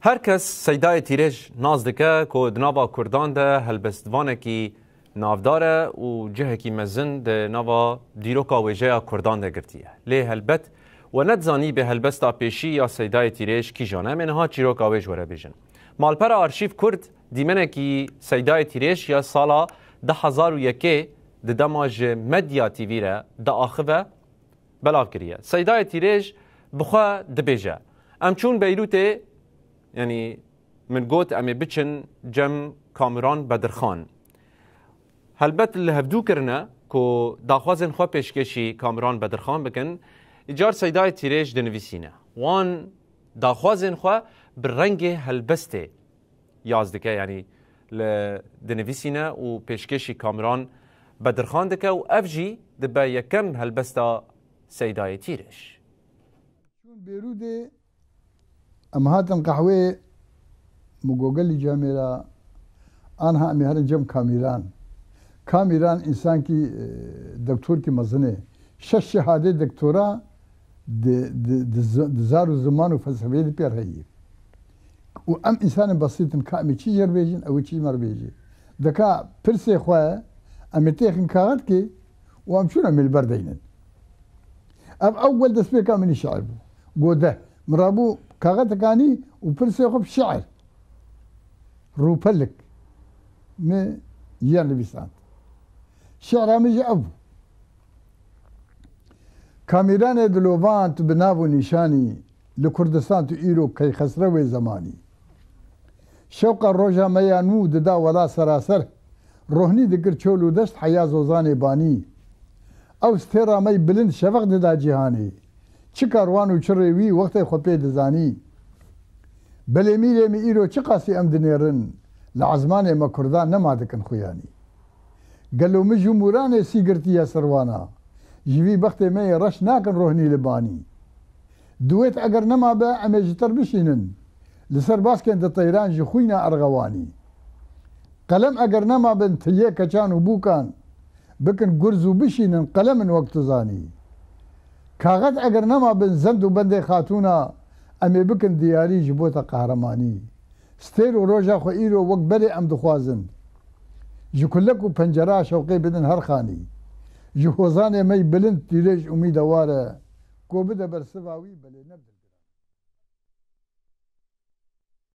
هر کس سیدای تیرش ناز دکه که دنابا کردان ده هلبستوانه کی نافداره و جهه کی مزن ده نوا دیروکا ویجه کردان ده گرتیه لی هلبت و ندزانی به هلبستا پیشی یا سیدای تیرش کی جانه منها چیروکا ویج وره بیجن مالپر آرشیف کرد دیمنه کی سیدای تیرش یا سالا 2001 ده دماج مدیا تیوی را ده آخوه بلاو کریه سیدای تیرش بخوا ده بیجه ام چون بیروته يعني من قوت أمي بتشن جم كاميران بدرخان هلبت اللي هفدو كرنا كو داخوازن خوا پیشکشی کامران بدرخان بکن اجار سیدای تیرش دنویسینه وان داخوازن خوا برنگ هلبسته یازدکه یعنی دنویسینه و پیشکشی کامران بدرخان دکه و افجی دبا یکم هلبستا سیدای تیرش بیروده اما هاتم قهوه مجوجل جامعه آنها میهرن جم کامیران انسان کی دکتر کی مزنه شش شهاده دکترا دزار زمان و فلسفه دی پر هی و ام انسان بسيط كامي چی جر بیجن او چی مر بیجی دکا پرسه خواه ام تیخن کاغد کی و ام شون ام البردینن اب اول دس بيكا من الشعر قوده مرابو كاغت كاني وبرسي خب شعر روبلك ما يان بيسان شعر ميجي ابو كاميران دلوفان بنابو نشاني لكردستان تو ايرو كي خسروي زماني شوق الروجا ميانو ددا ولا سراسر روحني دقر چولو دشت حيا زوزاني باني او ستيرا مي بلند شفق ددا جهاني چی کاروان و چروی وقت خوپی دزانی بله میله می ایرو چی قاسی ام دنیرن لعزمان ما کردان نمادکن خویانی گلو می جمهوران سیگرتی سروانا جوی بخت می رش ناکن روحنی لبانی دویت اگر نما با امیجتر بشینن لسر باسکن ده طیران جی خوینا ارغوانی قلم اگر نما بن تیه کچان و بوکان بکن گرزو بشینن قلم وقت زانی کاغذ اگر نما بن زند و بنده خاتونا امی بکن دیاری جبوتا قهرمانی ستیر و روژا خو ایرو وقت بلی ام دخوازن جو کلک و پنجره شوقی بدن هر خانی جو خوزان می بلند تیرش امید واره کو بده برسواوی بلی نبدل